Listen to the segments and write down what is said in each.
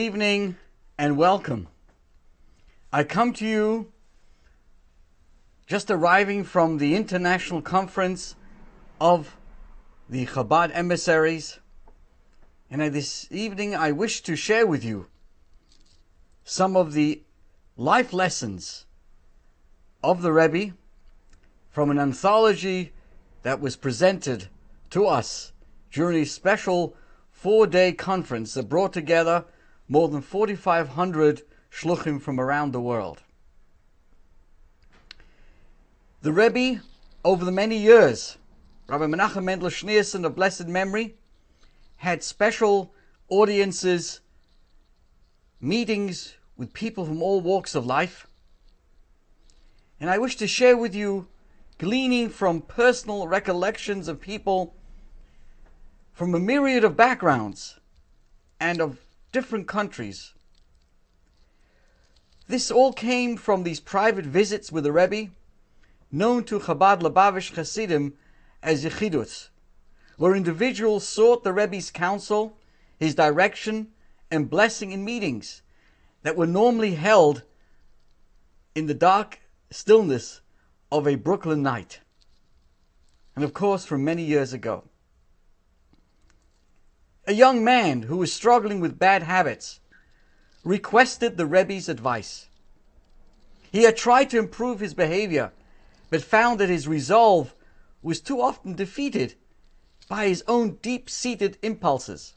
Good evening and welcome. I come to you just arriving from the International Conference of the Chabad Emissaries, and this evening I wish to share with you some of the life lessons of the Rebbe from an anthology that was presented to us during a special 4-day conference that brought together more than 4,500 shluchim from around the world. The Rebbe, over the many years, Rabbi Menachem Mendel Schneerson of blessed memory, had special audiences, meetings with people from all walks of life. And I wish to share with you, gleaning from personal recollections of people from a myriad of backgrounds and of different countries. This all came from these private visits with the Rebbe, known to Chabad Lubavitch Hasidim as Yechidus, where individuals sought the Rebbe's counsel, his direction, and blessing in meetings that were normally held in the dark stillness of a Brooklyn night, and of course from many years ago. A young man who was struggling with bad habits requested the Rebbe's advice. He had tried to improve his behavior, but found that his resolve was too often defeated by his own deep-seated impulses.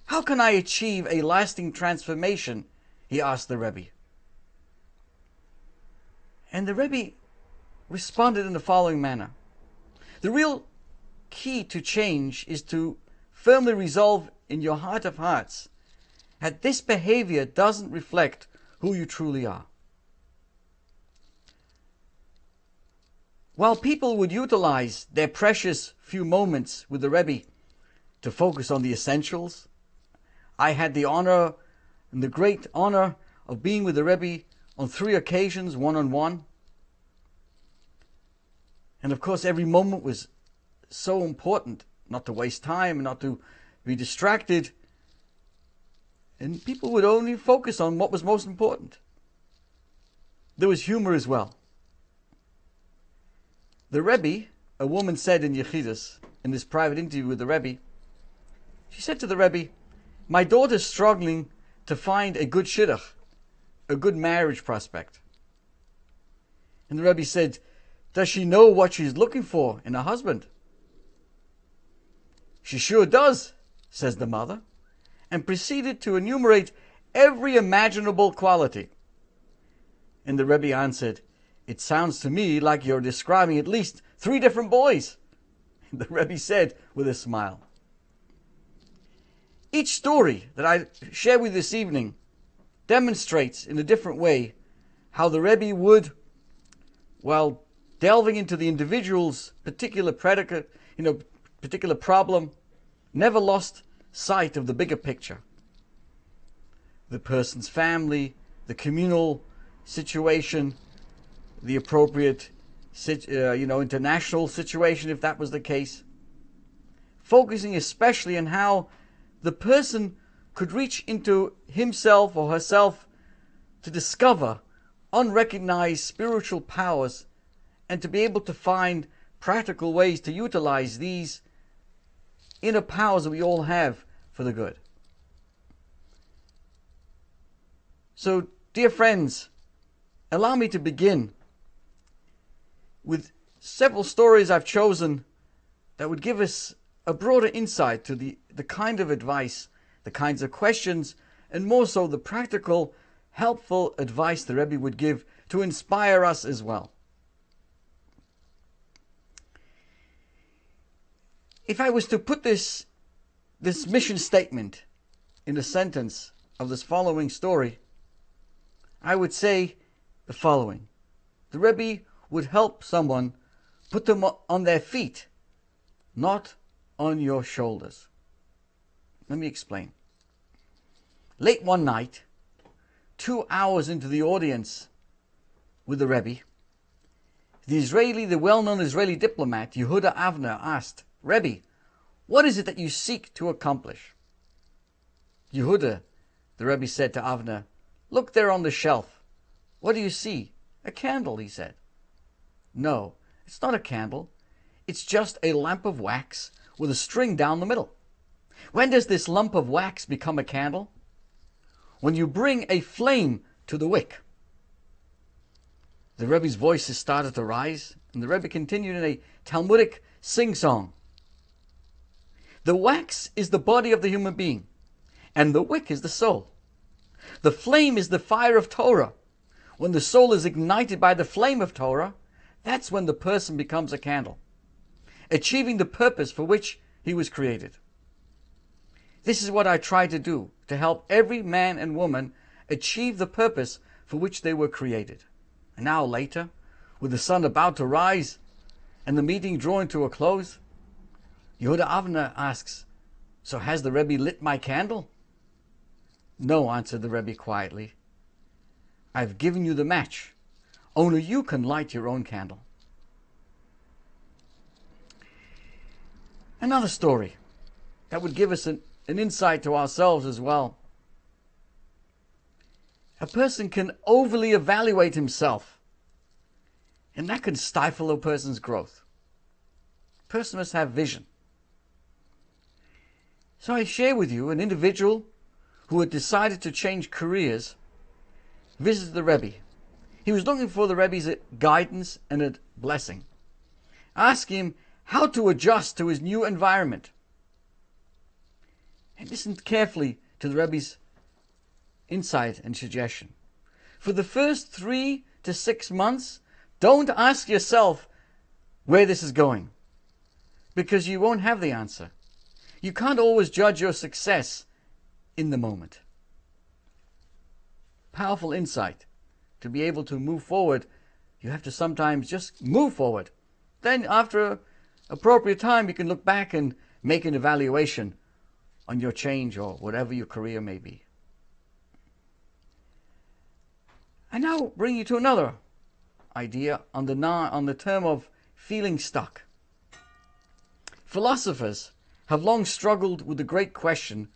"How can I achieve a lasting transformation?" he asked the Rebbe. And the Rebbe responded in the following manner: "The real key to change is to firmly resolve in your heart of hearts that this behavior doesn't reflect who you truly are." While people would utilize their precious few moments with the Rebbe to focus on the essentials, I had the honor and the great honor of being with the Rebbe on 3 occasions, one-on-one. And of course, every moment was so important, not to waste time, not to be distracted. And people would only focus on what was most important. There was humor as well. The Rebbe, a woman said in Yechidus, in this private interview with the Rebbe, she said to the Rebbe, "My daughter's struggling to find a good shidduch, a good marriage prospect." And the Rebbe said, "Does she know what she's looking for in a husband?" "She sure does," says the mother, and proceeded to enumerate every imaginable quality. And the Rebbe answered, "It sounds to me like you're describing at least 3 different boys." And the Rebbe said with a smile. Each story that I share with you this evening demonstrates in a different way how the Rebbe would, while delving into the individual's particular predicate, particular problem, never lost sight of the bigger picture. The person's family, the communal situation, the appropriate international situation, if that was the case. Focusing especially on how the person could reach into himself or herself to discover unrecognized spiritual powers and to be able to find practical ways to utilize these inner powers that we all have for the good. So, dear friends, allow me to begin with several stories I've chosen that would give us a broader insight to the kind of advice, the kinds of questions, and more so the practical, helpful advice the Rebbe would give to inspire us as well. If I was to put this mission statement in a sentence of this following story, I would say the following: the Rebbe would help someone put them on their feet, not on your shoulders. Let me explain. Late one night, 2 hours into the audience with the Rebbe, the well-known Israeli diplomat Yehuda Avner asked, "Rebbe, what is it that you seek to accomplish?" Yehuda the Rebbe said to Avner, "Look there on the shelf. What do you see?" "A candle," he said. "No, it's not a candle. It's just a lamp of wax with a string down the middle. When does this lump of wax become a candle? When you bring a flame to the wick." The Rebbe's voices started to rise, and the Rebbe continued in a Talmudic sing-song. "The wax is the body of the human being, and the wick is the soul. The flame is the fire of Torah. When the soul is ignited by the flame of Torah, that's when the person becomes a candle, achieving the purpose for which he was created. This is what I try to do, to help every man and woman achieve the purpose for which they were created." An hour later, with the sun about to rise and the meeting drawing to a close, Yehuda Avner asks, "So has the Rebbe lit my candle?" "No," answered the Rebbe quietly. "I've given you the match. Only you can light your own candle." Another story that would give us an insight to ourselves as well. A person can overly evaluate himself, and that can stifle a person's growth. A person must have vision. So I share with you an individual who had decided to change careers visited the Rebbe. He was looking for the Rebbe's guidance and a blessing, asking him how to adjust to his new environment. And listened carefully to the Rebbe's insight and suggestion. For the first 3 to 6 months, don't ask yourself where this is going, because you won't have the answer. You can't always judge your success in the moment. Powerful insight. To be able to move forward, you have to sometimes just move forward. Then after an appropriate time, you can look back and make an evaluation on your change or whatever your career may be. I now bring you to another idea on the term of feeling stuck. Philosophers have long struggled with the great question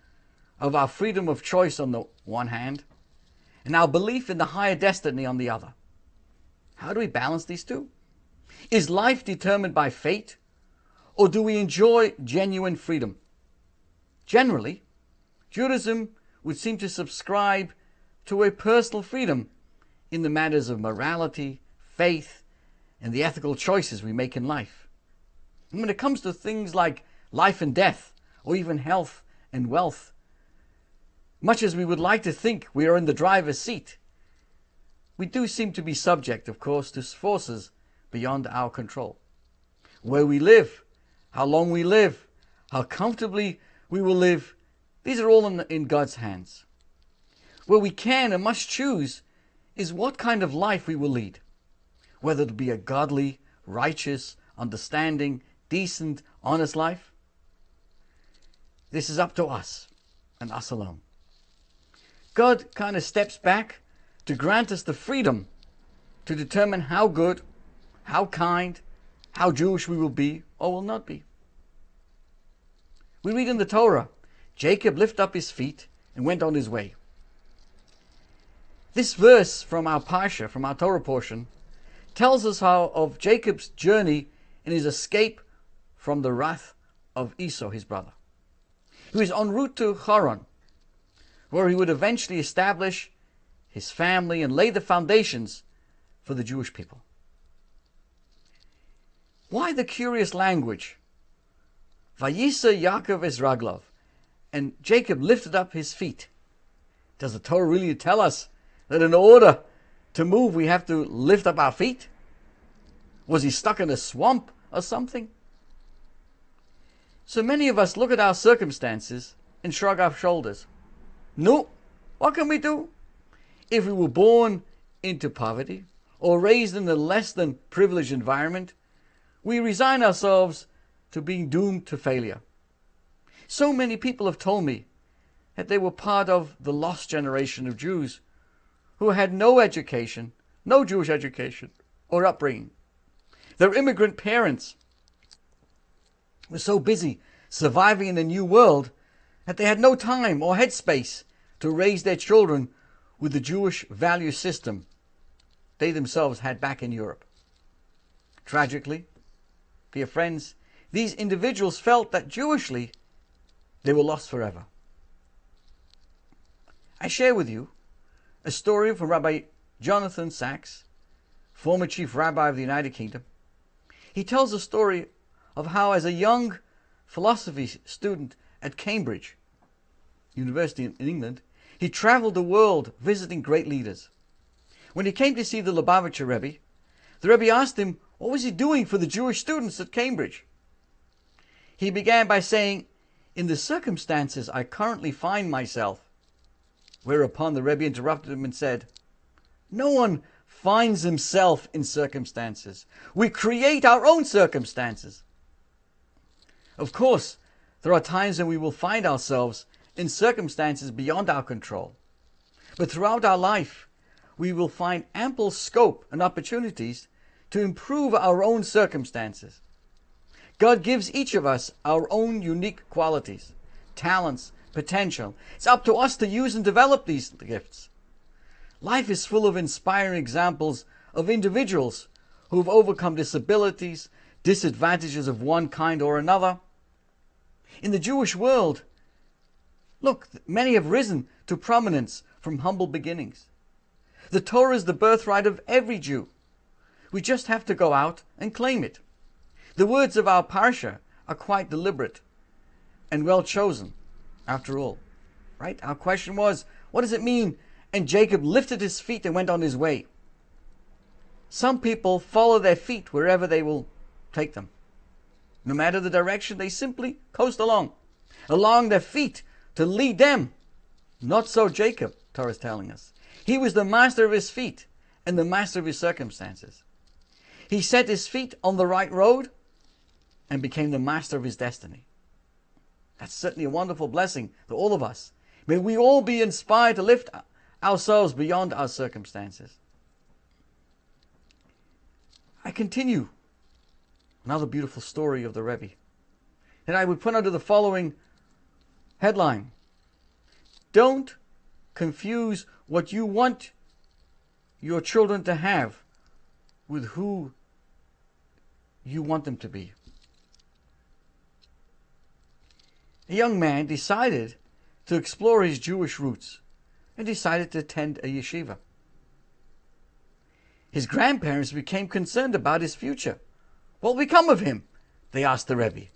of our freedom of choice on the one hand, and our belief in the higher destiny on the other. How do we balance these two? Is life determined by fate, or do we enjoy genuine freedom? Generally, Judaism would seem to subscribe to a personal freedom in the matters of morality, faith, and the ethical choices we make in life. And when it comes to things like life and death, or even health and wealth, much as we would like to think we are in the driver's seat, we do seem to be subject, of course, to forces beyond our control. Where we live, how long we live, how comfortably we will live, these are all in God's hands. Where we can and must choose is what kind of life we will lead, whether it be a godly, righteous, understanding, decent, honest life. This is up to us and us alone. God kind of steps back to grant us the freedom to determine how good, how kind, how Jewish we will be or will not be. We read in the Torah, Jacob lifted up his feet and went on his way. This verse from our Parsha, from our Torah portion, tells us how of Jacob's journey in his escape from the wrath of Esau, his brother. He was en route to Haran, where he would eventually establish his family and lay the foundations for the Jewish people. Why the curious language? Vayisa Yaakov es Raglov, and Jacob lifted up his feet. Does the Torah really tell us that in order to move we have to lift up our feet? Was he stuck in a swamp or something? So many of us look at our circumstances and shrug our shoulders. No, what can we do? If we were born into poverty or raised in a less than privileged environment, we resign ourselves to being doomed to failure. So many people have told me that they were part of the lost generation of Jews who had no education, no Jewish education or upbringing. Their immigrant parents were so busy surviving in a new world that they had no time or headspace to raise their children with the Jewish value system they themselves had back in Europe. Tragically, dear friends, these individuals felt that Jewishly they were lost forever. I share with you a story from Rabbi Jonathan Sachs, former chief rabbi of the United Kingdom. He tells a story of how, as a young philosophy student at Cambridge University in England, he traveled the world visiting great leaders. When he came to see the Lubavitcher Rebbe, the Rebbe asked him what was he doing for the Jewish students at Cambridge. He began by saying, "In the circumstances I currently find myself," whereupon the Rebbe interrupted him and said, "No one finds himself in circumstances. We create our own circumstances." Of course, there are times when we will find ourselves in circumstances beyond our control. But throughout our life, we will find ample scope and opportunities to improve our own circumstances. God gives each of us our own unique qualities, talents, potential. It's up to us to use and develop these gifts. Life is full of inspiring examples of individuals who have overcome disabilities, disadvantages of one kind or another. In the Jewish world, look, many have risen to prominence from humble beginnings. The Torah is the birthright of every Jew. We just have to go out and claim it. The words of our parsha are quite deliberate and well chosen, after all. Right? Our question was, what does it mean? And Jacob lifted his feet and went on his way. Some people follow their feet wherever they will take them. No matter the direction, they simply coast along, allowing their feet to lead them. Not so Jacob, Torah is telling us. He was the master of his feet and the master of his circumstances. He set his feet on the right road and became the master of his destiny. That's certainly a wonderful blessing to all of us. May we all be inspired to lift ourselves beyond our circumstances. I continue another beautiful story of the Rebbe, and I would put under the following headline: don't confuse what you want your children to have with who you want them to be. A young man decided to explore his Jewish roots and decided to attend a yeshiva. His grandparents became concerned about his future. What will become of him? They asked the Rebbe.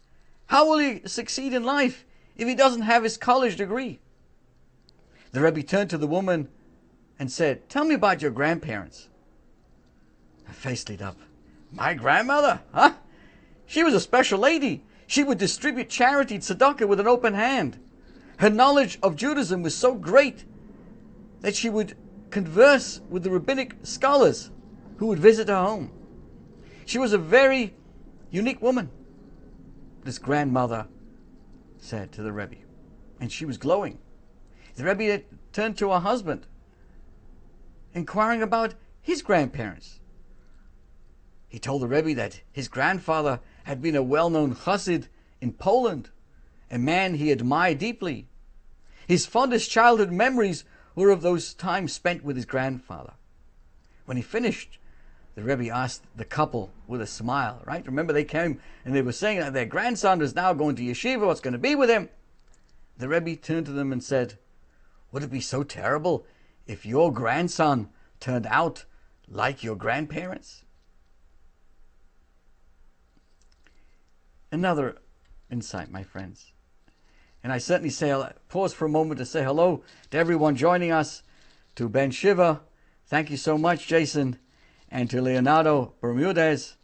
How will he succeed in life if he doesn't have his college degree? The Rebbe turned to the woman and said, "Tell me about your grandparents." Her face lit up. My grandmother? Huh? She was a special lady. She would distribute charity tzedakah with an open hand. Her knowledge of Judaism was so great that she would converse with the rabbinic scholars who would visit her home. She was a very unique woman, this grandmother said to the Rebbe, and she was glowing. The Rebbe turned to her husband, inquiring about his grandparents. He told the Rebbe that his grandfather had been a well-known chassid in Poland, a man he admired deeply. His fondest childhood memories were of those times spent with his grandfather. When he finished, the Rebbe asked the couple with a smile, right? Remember, they came and they were saying that their grandson is now going to yeshiva, what's going to be with him? The Rebbe turned to them and said, would it be so terrible if your grandson turned out like your grandparents? Another insight, my friends. And I certainly say, I'll pause for a moment to say hello to everyone joining us, to Ben Shiva, thank you so much, Jason, and to Leonardo Bermudez,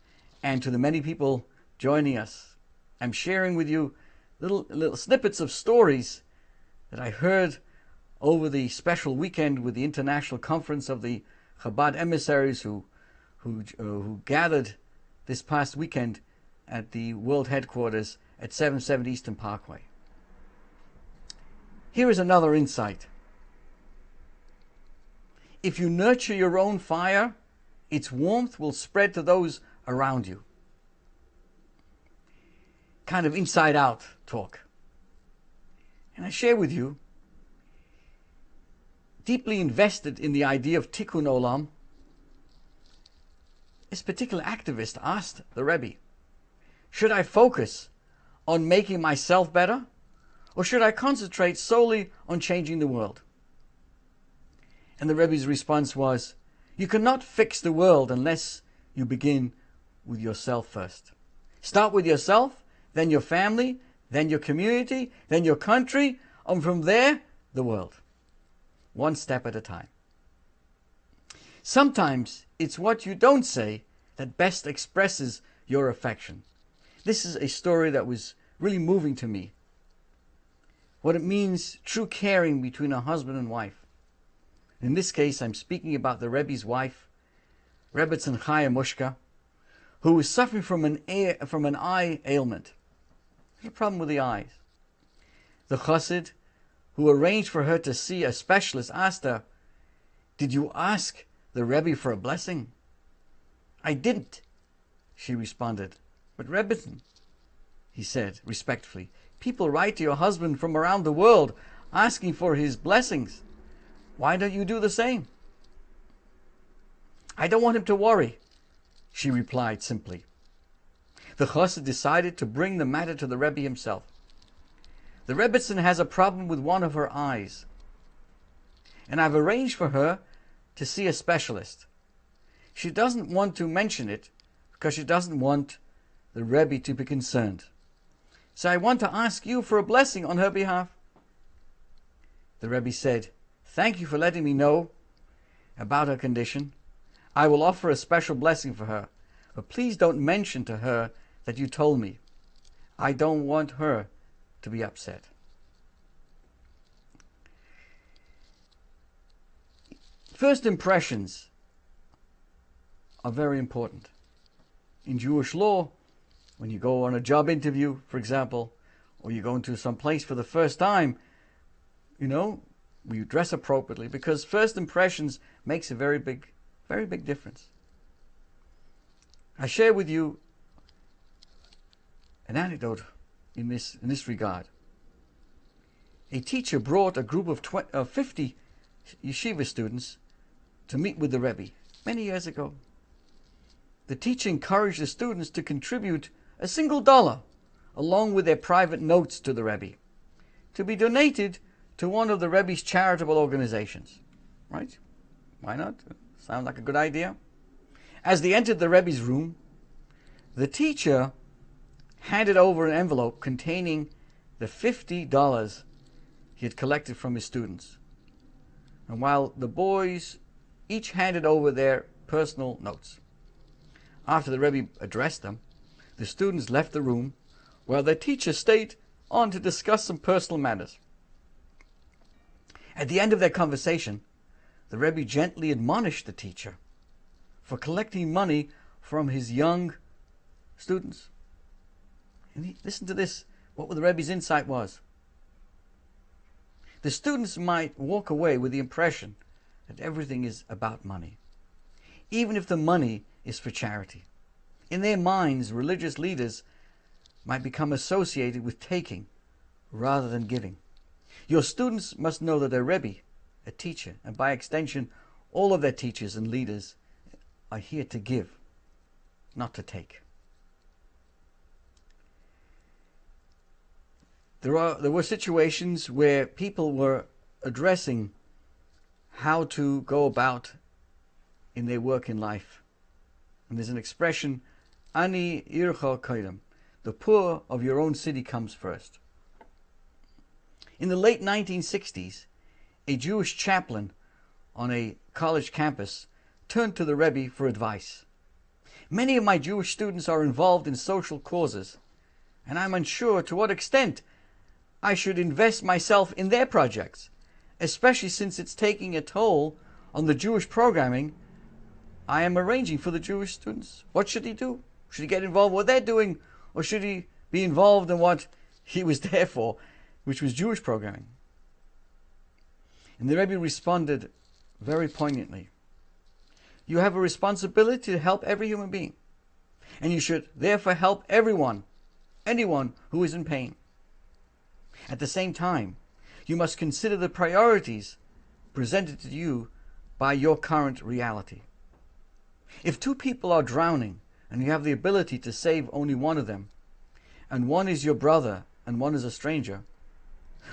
and to the many people joining us. I'm sharing with you little snippets of stories that I heard over the special weekend with the International Conference of the Chabad emissaries who gathered this past weekend at the world headquarters at 770 Eastern Parkway. Here is another insight. If you nurture your own fire, its warmth will spread to those around you. Kind of inside out talk. And I share with you, deeply invested in the idea of Tikkun Olam, this particular activist asked the Rebbe, should I focus on making myself better, or should I concentrate solely on changing the world? And the Rebbe's response was, you cannot fix the world unless you begin with yourself first. Start with yourself, then your family, then your community, then your country, and from there, the world. One step at a time. Sometimes it's what you don't say that best expresses your affection. This is a story that was really moving to me. What it means, true caring between a husband and wife. In this case, I'm speaking about the Rebbe's wife, Rebbes Advice, who was suffering from an eye ailment. There's a problem with the eyes. The chassid, who arranged for her to see a specialist, asked her, did you ask the Rebbe for a blessing? I didn't, she responded. But Rebbe, he said respectfully, people write to your husband from around the world asking for his blessings. Why don't you do the same? I don't want him to worry, she replied simply. The chassid decided to bring the matter to the Rebbe himself. The Rebbetzin has a problem with one of her eyes, and I've arranged for her to see a specialist. She doesn't want to mention it because she doesn't want the Rebbe to be concerned. So I want to ask you for a blessing on her behalf. The Rebbe said, thank you for letting me know about her condition. I will offer a special blessing for her, but please don't mention to her that you told me. I don't want her to be upset. First impressions are very important. In Jewish law, when you go on a job interview, for example, or you go into some place for the first time, you dress appropriately because first impressions makes a very big difference. I share with you an anecdote in this regard. A teacher brought a group of 50 yeshiva students to meet with the Rebbe many years ago. The teacher encouraged the students to contribute a single $1 along with their private notes to the Rebbe to be donated to one of the Rebbe's charitable organizations. Right? Why not? Sound like a good idea? As they entered the Rebbe's room, the teacher handed over an envelope containing the $50 he had collected from his students. And while the boys each handed over their personal notes. After the Rebbe addressed them, the students left the room while their teacher stayed on to discuss some personal matters. At the end of their conversation, the Rebbe gently admonished the teacher for collecting money from his young students. And listen to this, what the Rebbe's insight was. The students might walk away with the impression that everything is about money, even if the money is for charity. In their minds, religious leaders might become associated with taking rather than giving. Your students must know that their Rebbe, a teacher, and by extension, all of their teachers and leaders are here to give, not to take. There were situations where people were addressing how to go about in their work in life. And there's an expression, Ani ircha koidem, the poor of your own city comes first. In the late 1960s, a Jewish chaplain on a college campus turned to the Rebbe for advice. Many of my Jewish students are involved in social causes, and I'm unsure to what extent I should invest myself in their projects, especially since it's taking a toll on the Jewish programming I am arranging for the Jewish students. What should he do? Should he get involved in what they're doing, or should he be involved in what he was there for, which was Jewish programming? And the Rebbe responded very poignantly. You have a responsibility to help every human being, and you should therefore help anyone who is in pain. At the same time, you must consider the priorities presented to you by your current reality. If two people are drowning and you have the ability to save only one of them, and one is your brother and one is a stranger,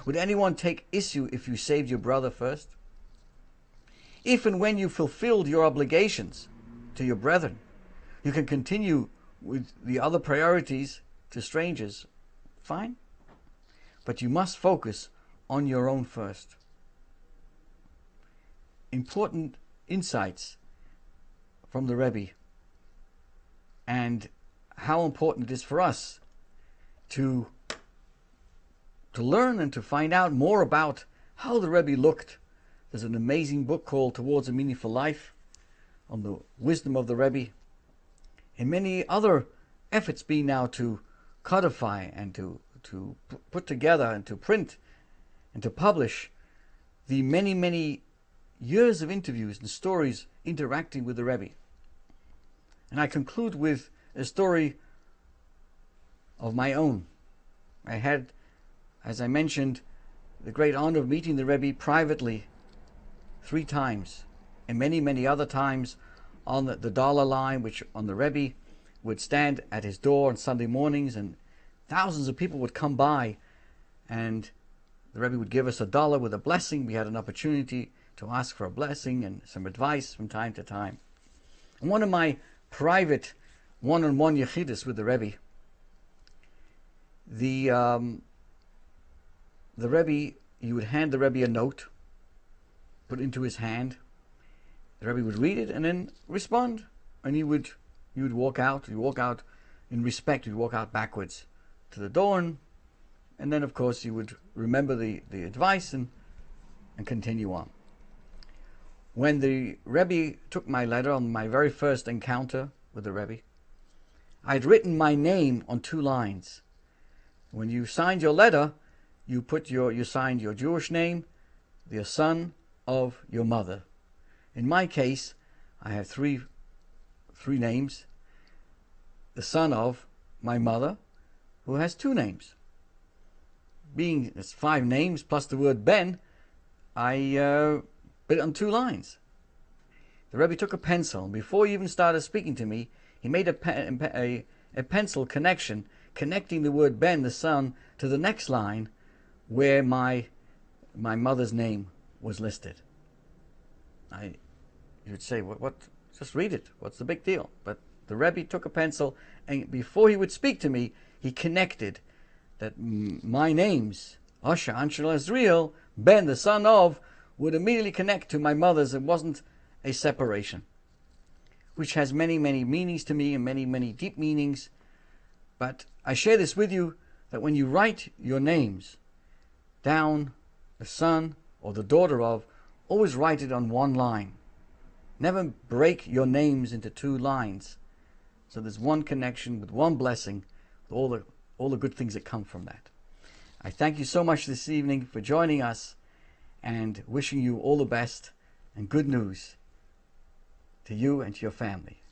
would anyone take issue if you saved your brother first? If and when you fulfilled your obligations to your brethren, you can continue with the other priorities to strangers, fine. But you must focus on your own first. Important insights from the Rebbe, and how important it is for us to learn and to find out more about how the Rebbe looked. There's an amazing book called Towards a Meaningful Life on the wisdom of the Rebbe, and many other efforts being now to codify and to put together and to print and to publish the many years of interviews and stories interacting with the Rebbe. And I conclude with a story of my own. I had, as I mentioned, the great honor of meeting the Rebbe privately 3 times, and many other times on the dollar line, which on the Rebbe would stand at his door on Sunday mornings, and thousands of people would come by, and the Rebbe would give us $1 with a blessing. We had an opportunity to ask for a blessing and some advice from time to time. And one of my private one-on-one yechidus with the Rebbe, the Rebbe, you would hand the Rebbe a note, put it into his hand. The Rebbe would read it and then respond, and you would walk out. You walk out in respect. You walk out backwards to the door, and then of course you would remember the advice and continue on. When the Rebbe took my letter on my very first encounter with the Rebbe, I had written my name on 2 lines. When you signed your letter, you signed your Jewish name, the son of your mother. In my case, I have three names. The son of my mother, who has 2 names. Being it's 5 names plus the word Ben, I put it on 2 lines. The Rebbe took a pencil, and before he even started speaking to me, he made a pencil connection, connecting the word Ben, the son, to the next line where my mother's name was listed. You'd say, what? Just read it. What's the big deal? But the Rebbe took a pencil, and before he would speak to me, he connected that my names, Asher, Anshel, Azriel, Ben, the son of, would immediately connect to my mother's. It wasn't a separation, which has many meanings to me, and many deep meanings. But I share this with you, that when you write your names down, the son or the daughter of, always write it on 1 line. Never break your names into 2 lines. So there's one connection with one blessing, with all the good things that come from that. I thank you so much this evening for joining us, and wishing you all the best and good news to you and to your family.